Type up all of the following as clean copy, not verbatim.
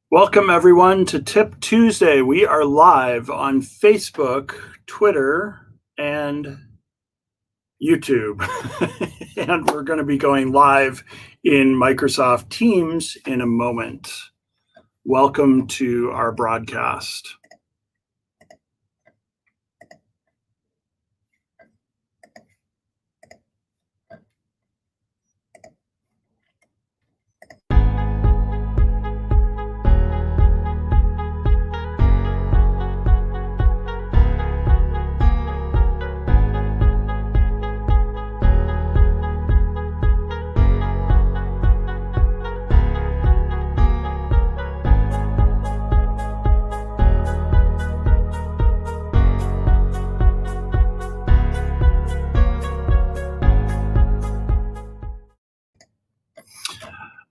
Welcome everyone to Tip Tuesday. We are live on Facebook, Twitter, and YouTube. And we're going to be going live in Microsoft Teams in a moment. Welcome to our broadcast.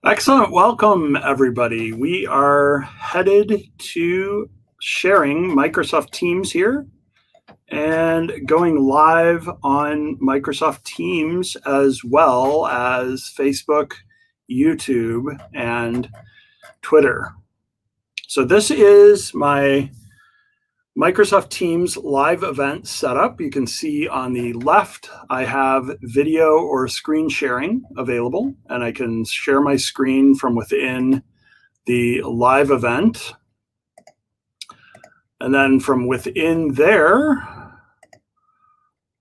Excellent. Welcome, everybody. We are headed to sharing Microsoft Teams here and going live on Microsoft Teams as well as Facebook, YouTube, and Twitter. So this is my Microsoft Teams live event setup. You can see on the left, I have video or screen sharing available, and I can share my screen from within the live event. And then from within there,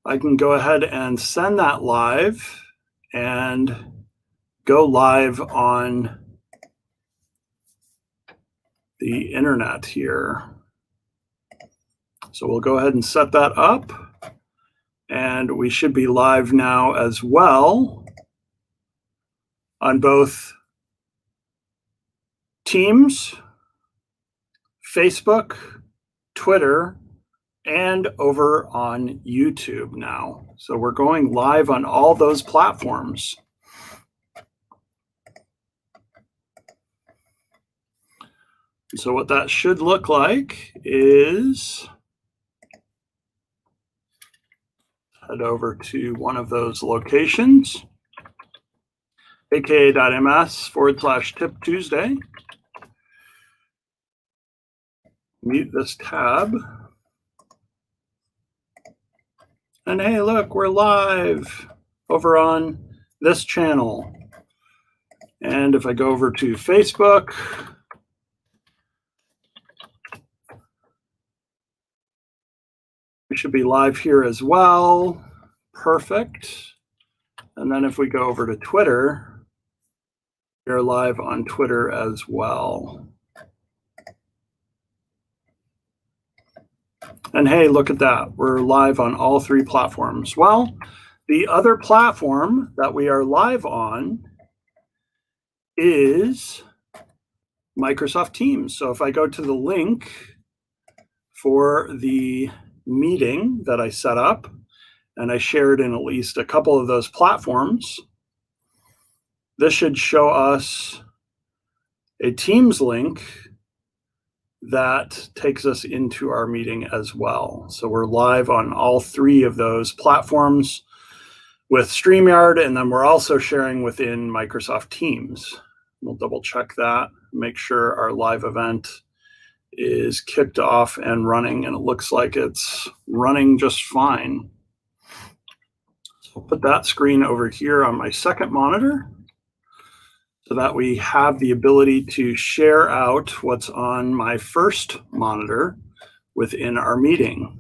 I can go ahead and send that live and go live on the internet here. So we'll go ahead and set that up, and we should be live now as well on both Teams, Facebook, Twitter, and over on YouTube now. So we're going live on all those platforms. So what that should look like is head over to one of those locations, aka.ms/Tip Tuesday. Mute this tab. And hey, look, we're live over on this channel. And if I go over to Facebook, we should be live here as well. Perfect. And then if we go over to Twitter, we're live on Twitter as well. And hey, look at that. We're live on all three platforms. Well, the other platform that we are live on is Microsoft Teams. So if I go to the link for the meeting that I set up, and I shared in at least a couple of those platforms, this should show us a Teams link that takes us into our meeting as well. So we're live on all three of those platforms with StreamYard, and then we're also sharing within Microsoft Teams. We'll double check that, make sure our live event is kicked off and running, and it looks like it's running just fine. So I'll put that screen over here on my second monitor so that we have the ability to share out what's on my first monitor within our meeting.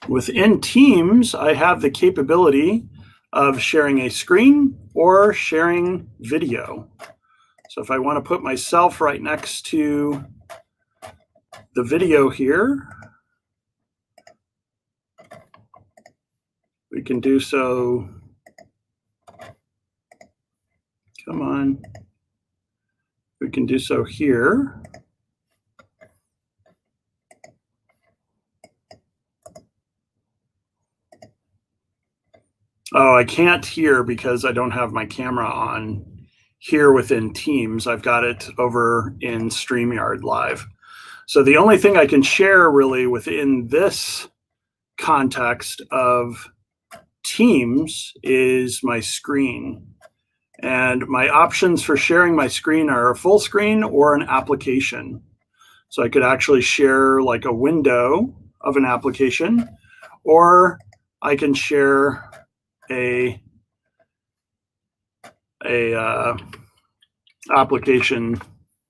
Within Teams, I have the capability of sharing a screen or sharing video. So if I want to put myself right next to the video here, we can do so. Come on. We can do so here. Oh, I can't hear because I don't have my camera on here within Teams. I've got it over in StreamYard Live. So the only thing I can share really within this context of Teams is my screen. And my options for sharing my screen are a full screen or an application. So I could actually share like a window of an application, or I can share a application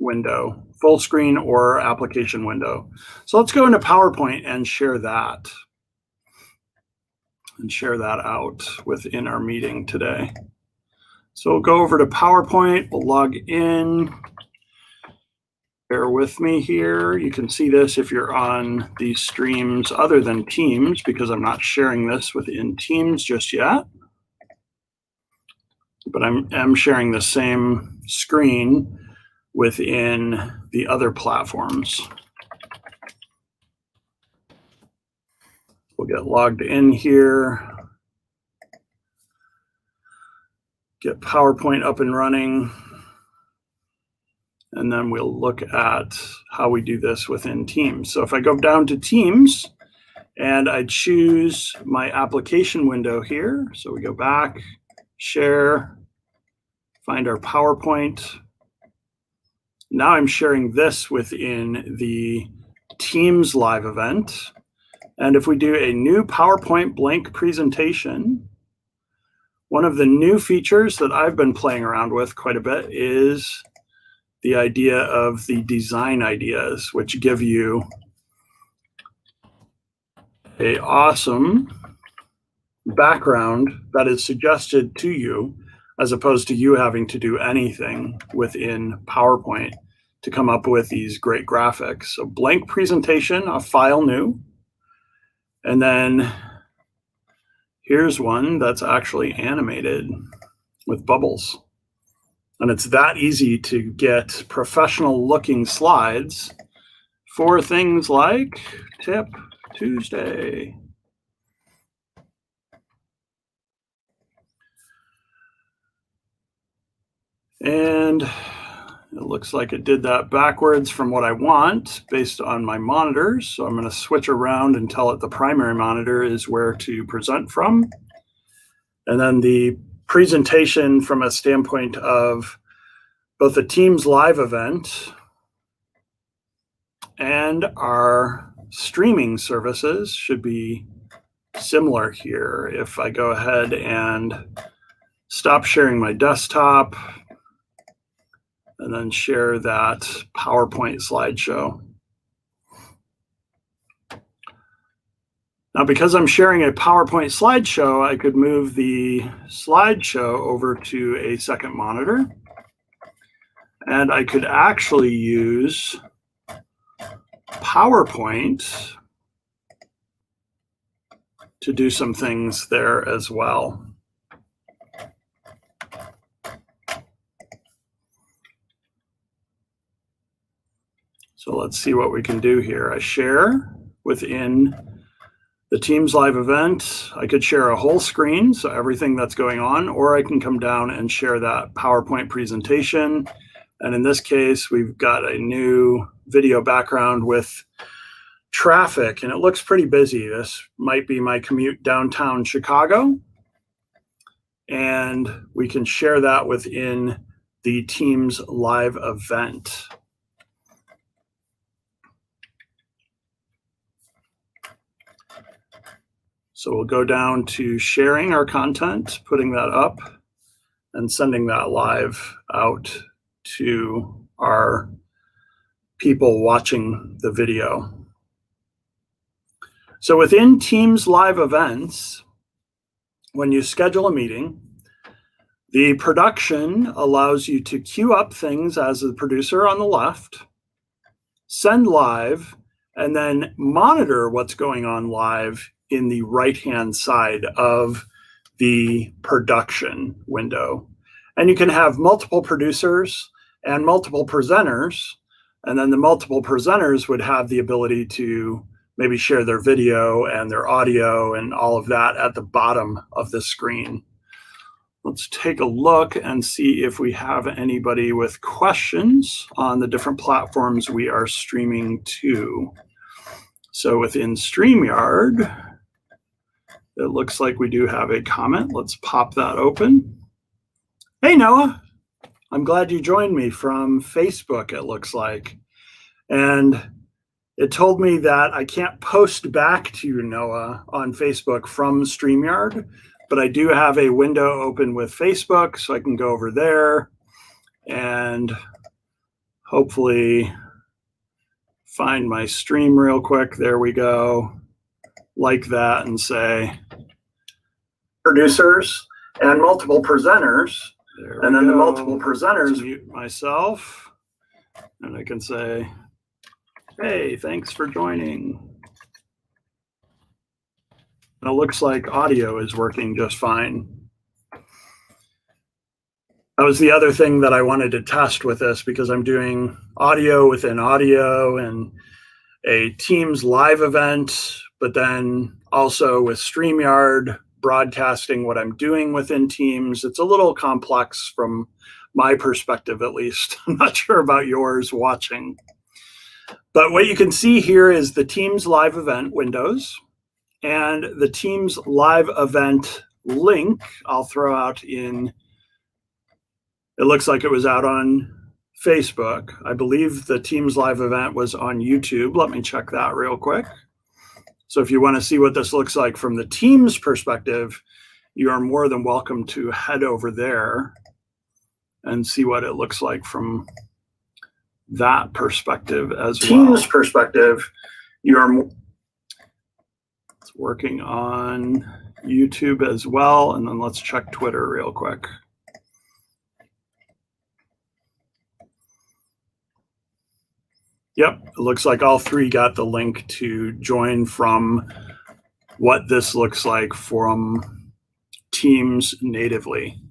window, full screen or application window. So let's go into PowerPoint and share that out within our meeting today. So we'll go over to PowerPoint, we'll log in. Bear with me here. You can see this if you're on these streams other than Teams, because I'm not sharing this within Teams just yet. But I'm sharing the same screen within the other platforms. We'll get logged in here. Get PowerPoint up and running. And then we'll look at how we do this within Teams. So if I go down to Teams and I choose my application window here, so we go back, share, find our PowerPoint. Now I'm sharing this within the Teams live event. And if we do a new PowerPoint blank presentation, one of the new features that I've been playing around with quite a bit is the idea of the design ideas, which give you an awesome background that is suggested to you, as opposed to you having to do anything within PowerPoint to come up with these great graphics. So blank presentation, a file new. And then here's one that's actually animated with bubbles. And it's that easy to get professional looking slides for things like Tip Tuesday. And it looks like it did that backwards from what I want based on my monitors. So I'm going to switch around and tell it the primary monitor is where to present from. And then the presentation from a standpoint of both the Teams live event and our streaming services should be similar here. If I go ahead and stop sharing my desktop and then share that PowerPoint slideshow. Now, because I'm sharing a PowerPoint slideshow, I could move the slideshow over to a second monitor. And I could actually use PowerPoint to do some things there as well. So let's see what we can do here. I share within the Teams live event. I could share a whole screen, so everything that's going on, or I can come down and share that PowerPoint presentation. And in this case, we've got a new video background with traffic, and it looks pretty busy. This might be my commute downtown Chicago. And we can share that within the Teams live event. So we'll go down to sharing our content, putting that up, and sending that live out to our people watching the video. So within Teams live events, when you schedule a meeting, the production allows you to queue up things as the producer on the left, send live, and then monitor what's going on live in the right-hand side of the production window. And you can have multiple producers and multiple presenters, and then the multiple presenters would have the ability to maybe share their video and their audio and all of that at the bottom of the screen. Let's take a look and see if we have anybody with questions on the different platforms we are streaming to. So within StreamYard, it looks like we do have a comment. Let's pop that open. Hey, Noah. I'm glad you joined me from Facebook, it looks like. And it told me that I can't post back to you, Noah, on Facebook from StreamYard, but I do have a window open with Facebook, so I can go over there and hopefully find my stream real quick. There we go. Like that, and say producers and multiple presenters. And then the multiple presenters, mute myself, and I can say, hey, thanks for joining. And it looks like audio is working just fine. That was the other thing that I wanted to test with this, because I'm doing audio within audio and a Teams live event, but then also with StreamYard broadcasting what I'm doing within Teams. It's a little complex from my perspective, at least. I'm not sure about yours watching. But what you can see here is the Teams live event windows and the Teams live event link. I'll throw out in, it looks like it was out on Facebook. I believe the Teams live event was on YouTube. Let me check that real quick. So if you want to see what this looks like from the Teams perspective, you are more than welcome to head over there and see what it looks like from that perspective as well. Teams perspective, you are working on YouTube as well. And then let's check Twitter real quick. Yep, it looks like all three got the link to join from what this looks like from Teams natively.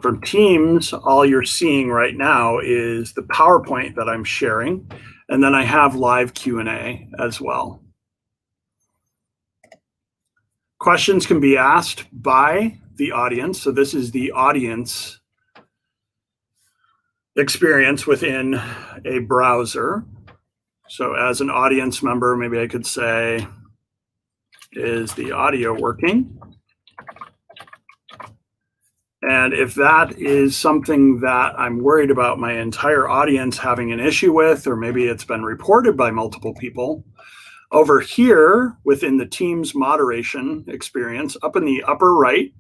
For Teams, all you're seeing right now is the PowerPoint that I'm sharing, and then I have live Q&A as well. Questions can be asked by the audience. So this is the audience experience within a browser. So as an audience member, maybe I could say, is the audio working? And if that is something that I'm worried about my entire audience having an issue with, or maybe it's been reported by multiple people, over here within the Teams moderation experience, up in the upper right,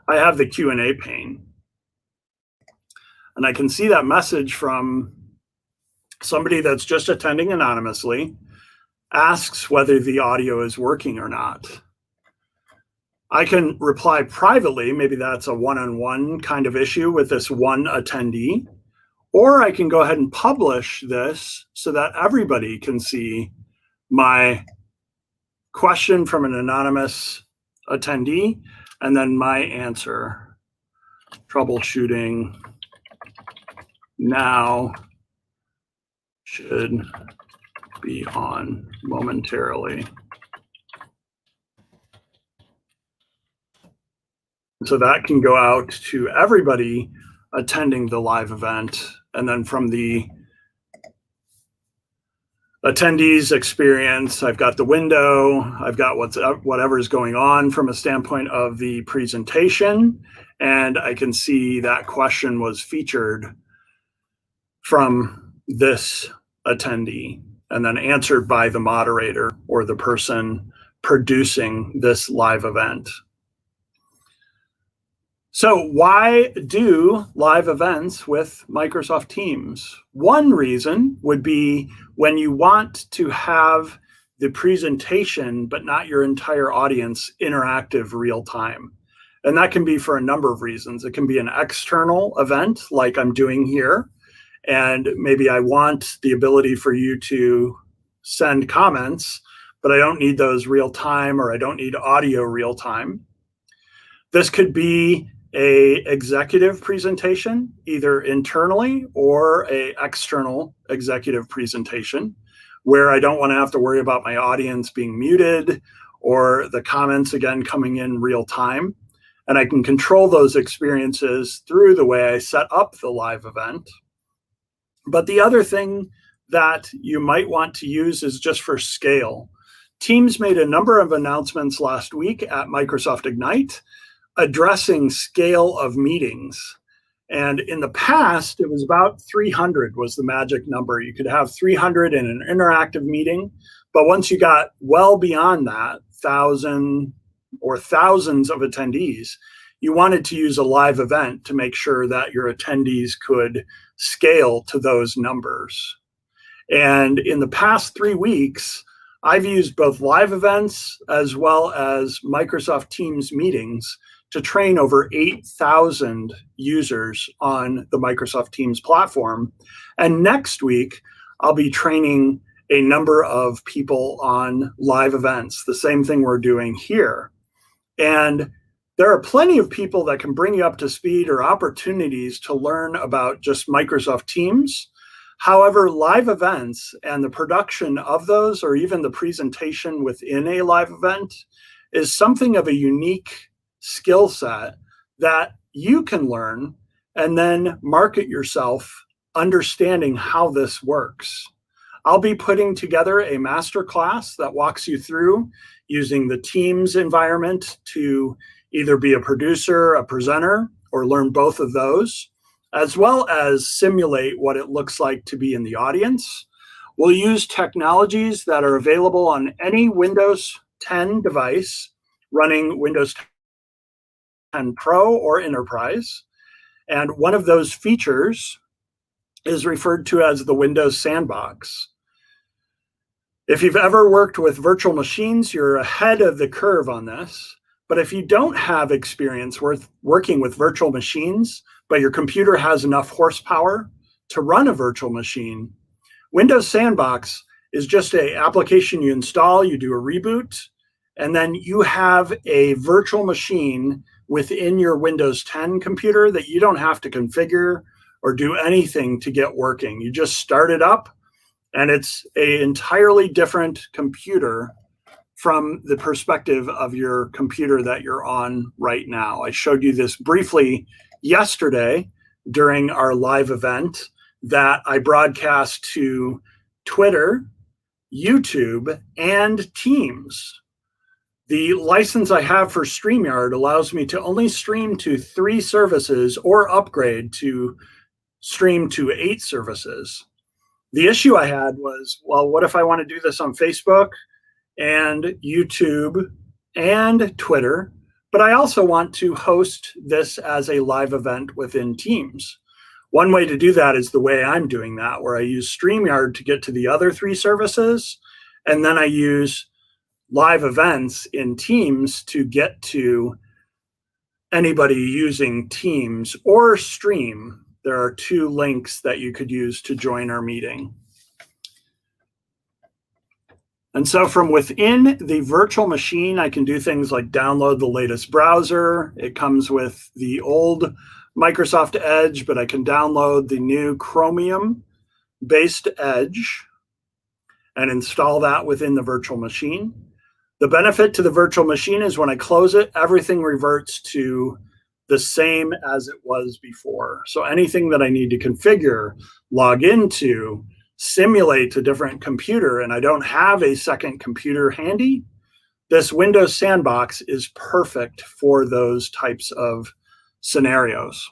I have the Q&A pane. And I can see that message from somebody that's just attending anonymously, asks whether the audio is working or not. I can reply privately, maybe that's a one-on-one kind of issue with this one attendee, or I can go ahead and publish this so that everybody can see my question from an anonymous attendee and then my answer. Troubleshooting now, should be on momentarily. So that can go out to everybody attending the live event. And then from the attendees experience, I've got the window, I've got whatever's going on from a standpoint of the presentation, and I can see that question was featured from this attendee and then answered by the moderator or the person producing this live event. So why do live events with Microsoft Teams? One reason would be when you want to have the presentation, but not your entire audience, interactive real time. And that can be for a number of reasons. It can be an external event like I'm doing here. And maybe I want the ability for you to send comments, but I don't need those real time, or I don't need audio real time. This could be a executive presentation, either internally or a external executive presentation, where I don't want to have to worry about my audience being muted or the comments again coming in real time. And I can control those experiences through the way I set up the live event. But the other thing that you might want to use is just for scale. Teams made a number of announcements last week at Microsoft Ignite addressing scale of meetings. And in the past, it was about 300 was the magic number. You could have 300 in an interactive meeting, but once you got well beyond that, 1,000 or thousands of attendees, you wanted to use a live event to make sure that your attendees could scale to those numbers. And in the past 3 weeks, I've used both live events as well as Microsoft Teams meetings to train over 8,000 users on the Microsoft Teams platform. And next week, I'll be training a number of people on live events, the same thing we're doing here. And there are plenty of people that can bring you up to speed or opportunities to learn about just Microsoft Teams. However, live events and the production of those, or even the presentation within a live event, is something of a unique skill set that you can learn and then market yourself understanding how this works. I'll be putting together a masterclass that walks you through using the Teams environment to either be a producer, a presenter, or learn both of those, as well as simulate what it looks like to be in the audience. We'll use technologies that are available on any Windows 10 device running Windows 10 Pro or Enterprise. And one of those features is referred to as the Windows Sandbox. If you've ever worked with virtual machines, you're ahead of the curve on this. But if you don't have experience working with virtual machines, but your computer has enough horsepower to run a virtual machine, Windows Sandbox is just an application you install, you do a reboot, and then you have a virtual machine within your Windows 10 computer that you don't have to configure or do anything to get working. You just start it up, and it's an entirely different computer from the perspective of your computer that you're on right now. I showed you this briefly yesterday during our live event that I broadcast to Twitter, YouTube, and Teams. The license I have for StreamYard allows me to only stream to 3 services or upgrade to stream to 8 services. The issue I had was, well, what if I want to do this on Facebook and YouTube and Twitter, but I also want to host this as a live event within Teams? One way to do that is the way I'm doing that, where I use StreamYard to get to the other 3 services, and then I use live events in Teams to get to anybody using Teams or Stream. There are 2 links that you could use to join our meeting. And so from within the virtual machine, I can do things like download the latest browser. It comes with the old Microsoft Edge, but I can download the new Chromium-based Edge and install that within the virtual machine. The benefit to the virtual machine is when I close it, everything reverts to the same as it was before. So anything that I need to configure, log into, simulate a different computer, and I don't have a second computer handy, this Windows Sandbox is perfect for those types of scenarios.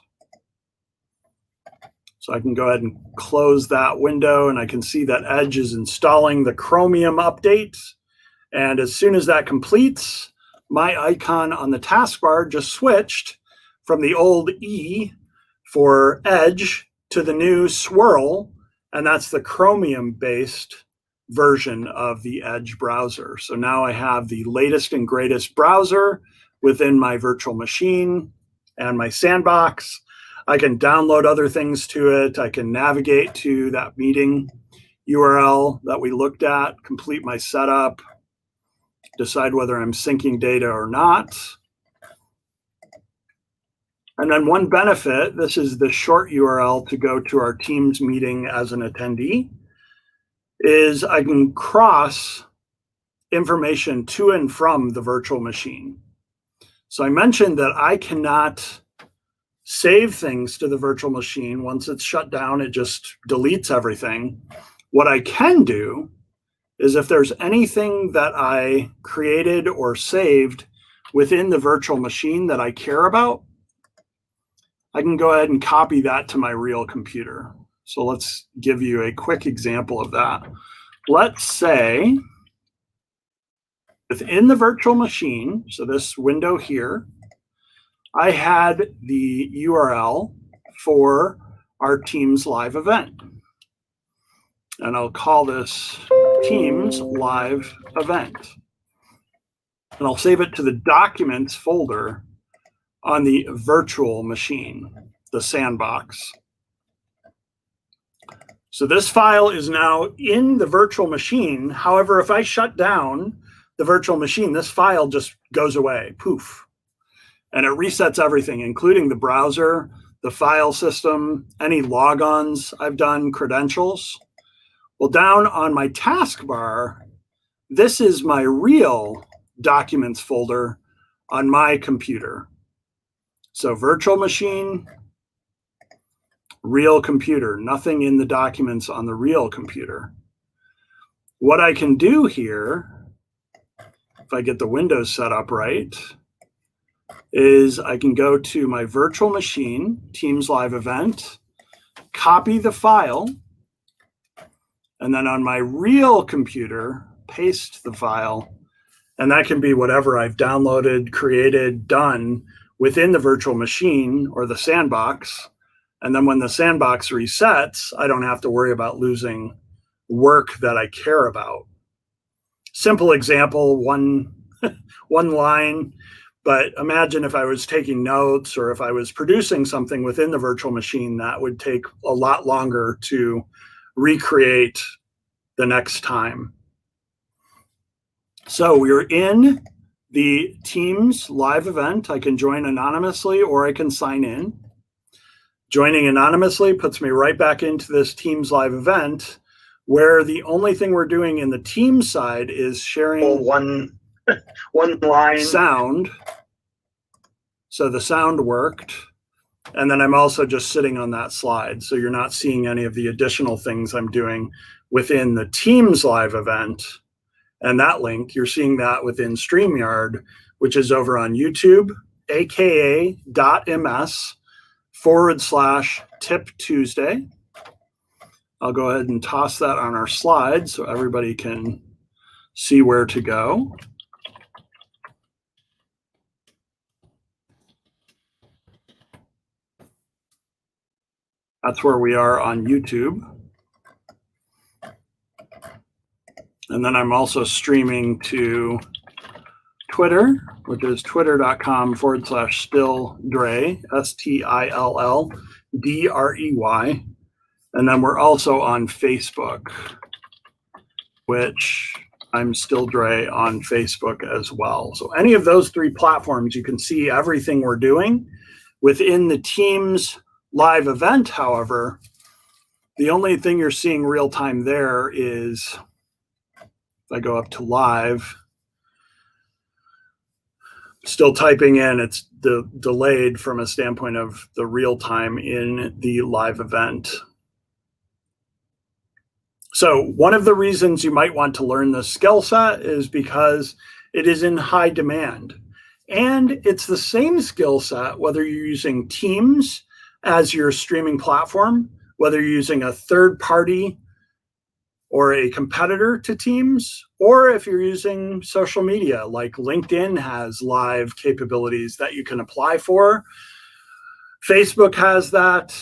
So I can go ahead and close that window, and I can see that Edge is installing the Chromium update. And as soon as that completes, my icon on the taskbar just switched from the old E for Edge to the new swirl, and that's the Chromium-based version of the Edge browser. So now I have the latest and greatest browser within my virtual machine and my Sandbox. I can download other things to it. I can navigate to that meeting URL that we looked at, complete my setup, decide whether I'm syncing data or not. And then one benefit, this is the short URL to go to our Teams meeting as an attendee, is I can cross information to and from the virtual machine. So I mentioned that I cannot save things to the virtual machine. Once it's shut down, it just deletes everything. What I can do is if there's anything that I created or saved within the virtual machine that I care about, I can go ahead and copy that to my real computer. So let's give you a quick example of that. Let's say within the virtual machine, so this window here, I had the URL for our Teams live event. And I'll call this Teams live event. And I'll save it to the documents folder on the virtual machine, the Sandbox. So this file is now in the virtual machine. However, if I shut down the virtual machine, this file just goes away, poof. And it resets everything, including the browser, the file system, any logons I've done, credentials. Well, down on my taskbar, this is my real documents folder on my computer. So virtual machine, real computer, nothing in the documents on the real computer. What I can do here, if I get the Windows set up right, is I can go to my virtual machine, Teams Live Event, copy the file, and then on my real computer, paste the file. And that can be whatever I've downloaded, created, done within the virtual machine or the Sandbox. And then when the Sandbox resets, I don't have to worry about losing work that I care about. Simple example, one line, but imagine if I was taking notes or if I was producing something within the virtual machine, that would take a lot longer to recreate the next time. So we're in the Teams live event. I can join anonymously or I can sign in. Joining anonymously puts me right back into this Teams live event where the only thing we're doing in the Teams side is sharing one line sound. So the sound worked. And then I'm also just sitting on that slide. So you're not seeing any of the additional things I'm doing within the Teams live event. And that link, you're seeing that within StreamYard, which is over on YouTube, aka.ms/Tip Tuesday. I'll go ahead and toss that on our slide so everybody can see where to go. That's where we are on YouTube. And then I'm also streaming to Twitter, which is twitter.com/StillDrey, StillDrey. And then we're also on Facebook, which I'm Still Dre on Facebook as well. So any of those three platforms, you can see everything we're doing. Within the Teams live event, however, the only thing you're seeing real time there is, if I go up to live, still typing in, it's delayed from a standpoint of the real time in the live event. So one of the reasons you might want to learn this skill set is because it is in high demand. And it's the same skill set, whether you're using Teams as your streaming platform, whether you're using a third party or a competitor to Teams, or if you're using social media, like LinkedIn has live capabilities that you can apply for. Facebook has that.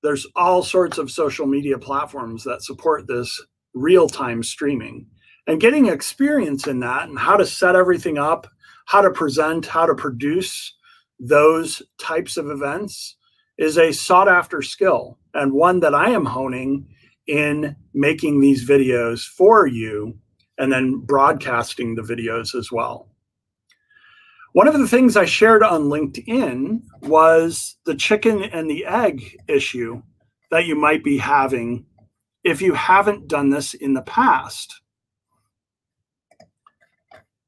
There's all sorts of social media platforms that support this real-time streaming. And getting experience in that and how to set everything up, how to present, how to produce those types of events is a sought-after skill, and one that I am honing in making these videos for you and then broadcasting the videos as well. One of the things I shared on LinkedIn was the chicken and the egg issue that you might be having if you haven't done this in the past.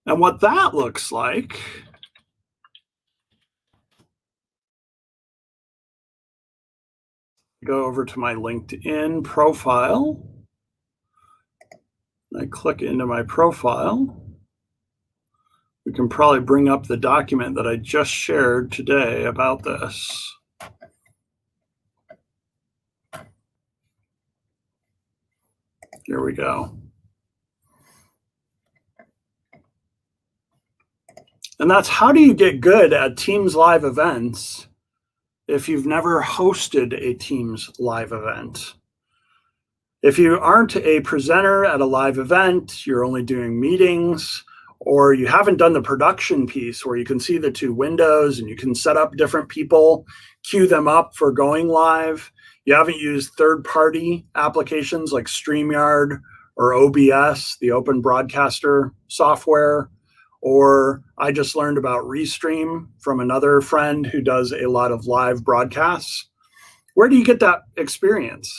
And what that looks like, go over to my LinkedIn profile. I click into my profile. We can probably bring up the document that I just shared today about this. Here we go. And that's how do you get good at Teams live events if you've never hosted a Teams live event? If you aren't a presenter at a live event, you're only doing meetings, or you haven't done the production piece where you can see the two windows and you can set up different people, queue them up for going live. You haven't used third-party applications like StreamYard or OBS, the open broadcaster software, or I just learned about Restream from another friend who does a lot of live broadcasts. Where do you get that experience?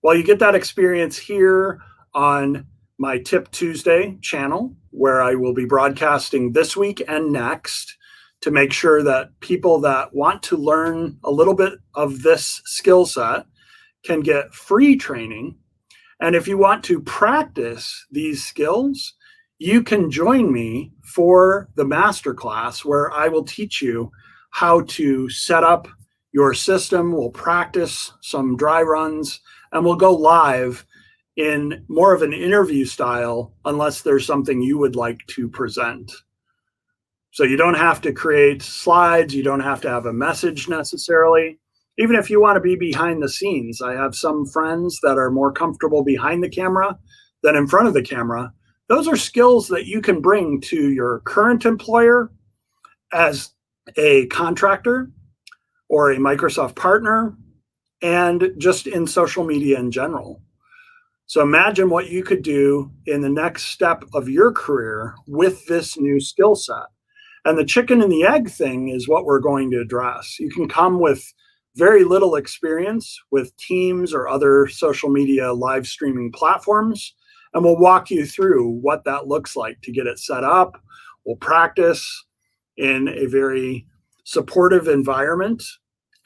Well, you get that experience here on my Tip Tuesday channel, where I will be broadcasting this week and next to make sure that people that want to learn a little bit of this skill set can get free training. And if you want to practice these skills, you can join me for the masterclass where I will teach you how to set up your system. We'll practice some dry runs and we'll go live in more of an interview style unless there's something you would like to present. So you don't have to create slides. You don't have to have a message necessarily. Even if you want to be behind the scenes, I have some friends that are more comfortable behind the camera than in front of the camera. Those are skills that you can bring to your current employer as a contractor or a Microsoft partner and just in social media in general. So imagine what you could do in the next step of your career with this new skill set. And the chicken and the egg thing is what we're going to address. You can come with very little experience with Teams or other social media live streaming platforms, and we'll walk you through what that looks like to get it set up. We'll practice in a very supportive environment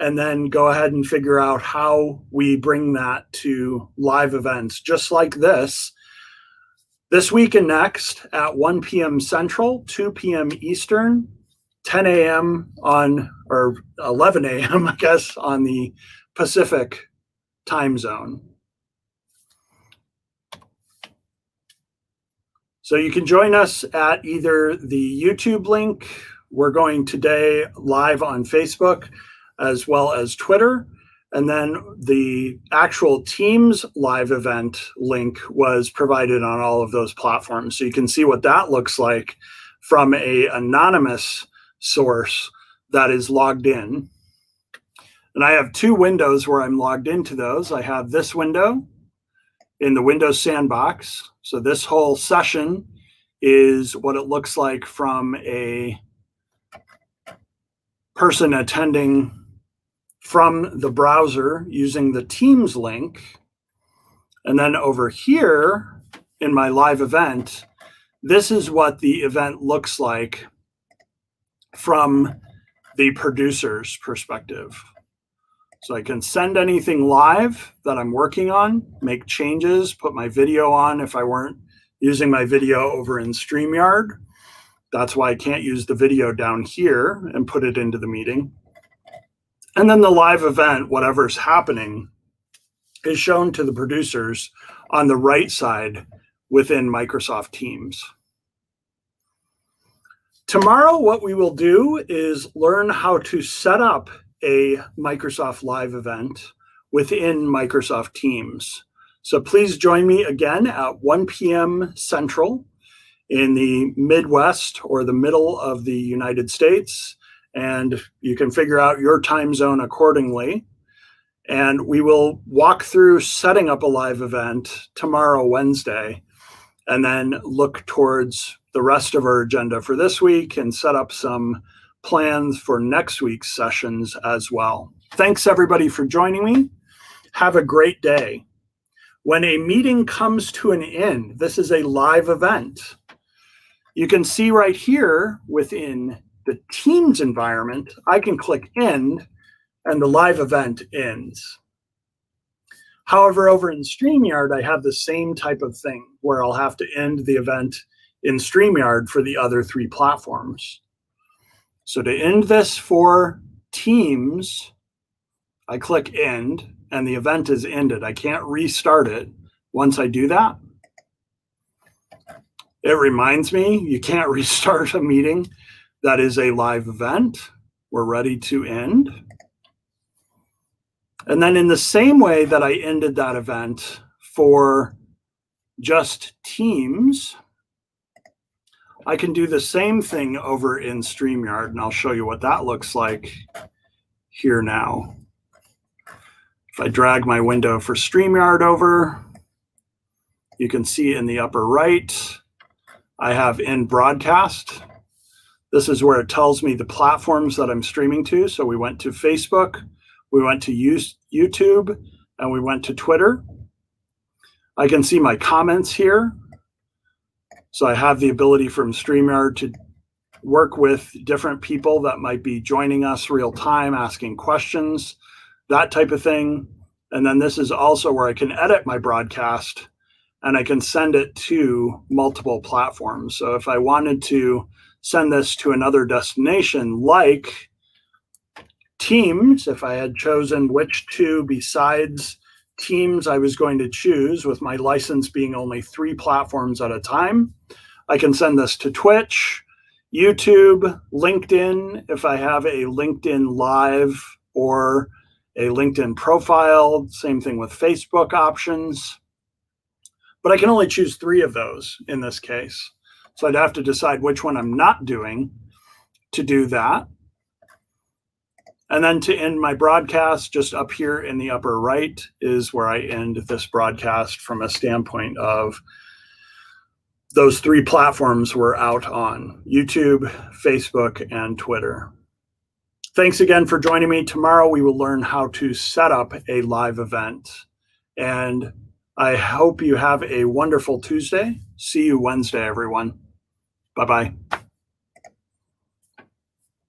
and then go ahead and figure out how we bring that to live events just like this week and next at 1 p.m. Central, 2 p.m. Eastern, 10 a.m. on, or 11 a.m., I guess, on the Pacific time zone. So you can join us at either the YouTube link. We're going today live on Facebook as well as Twitter. And then the actual Teams live event link was provided on all of those platforms. So you can see what that looks like from an anonymous source that is logged in. And I have two windows where I'm logged into those. I have this window in the Windows Sandbox. So this whole session is what it looks like from a person attending from the browser using the Teams link. And then over here in my live event, this is what the event looks like from the producer's perspective. So I can send anything live that I'm working on, make changes, put my video on if I weren't using my video over in StreamYard. That's why I can't use the video down here and put it into the meeting. And then the live event, whatever's happening, is shown to the producers on the right side within Microsoft Teams. Tomorrow, what we will do is learn how to set up a Microsoft Live event within Microsoft Teams. So please join me again at 1 p.m. Central in the Midwest or the middle of the United States. And you can figure out your time zone accordingly. And we will walk through setting up a live event tomorrow, Wednesday, and then look towards the rest of our agenda for this week and set up some plans for next week's sessions as well. Thanks everybody for joining me. Have a great day. When a meeting comes to an end, this is a live event. You can see right here within the Teams environment, I can click end and the live event ends. However, over in StreamYard, I have the same type of thing where I'll have to end the event in StreamYard for the other 3 platforms. So to end this for Teams, I click end and the event is ended. I can't restart it. Once I do that, it reminds me you can't restart a meeting that is a live event. We're ready to end. And then in the same way that I ended that event for just Teams, I can do the same thing over in StreamYard, and I'll show you what that looks like here now. If I drag my window for StreamYard over, you can see in the upper right, I have in broadcast. This is where it tells me the platforms that I'm streaming to. So we went to Facebook, we went to YouTube, and we went to Twitter. I can see my comments here. So I have the ability from StreamYard to work with different people that might be joining us real time, asking questions, that type of thing. And then this is also where I can edit my broadcast and I can send it to multiple platforms. So if I wanted to send this to another destination like Teams, if I had chosen which 2 besides Teams I was going to choose, with my license being only 3 platforms at a time, I can send this to Twitch, YouTube, LinkedIn, if I have a LinkedIn Live or a LinkedIn profile, same thing with Facebook options. But I can only choose 3 of those in this case. So I'd have to decide which one I'm not doing to do that. And then to end my broadcast, just up here in the upper right is where I end this broadcast from a standpoint of those 3 platforms we're out on: YouTube, Facebook, and Twitter. Thanks again for joining me. Tomorrow we will learn how to set up a live event. And I hope you have a wonderful Tuesday. See you Wednesday, everyone. Bye-bye.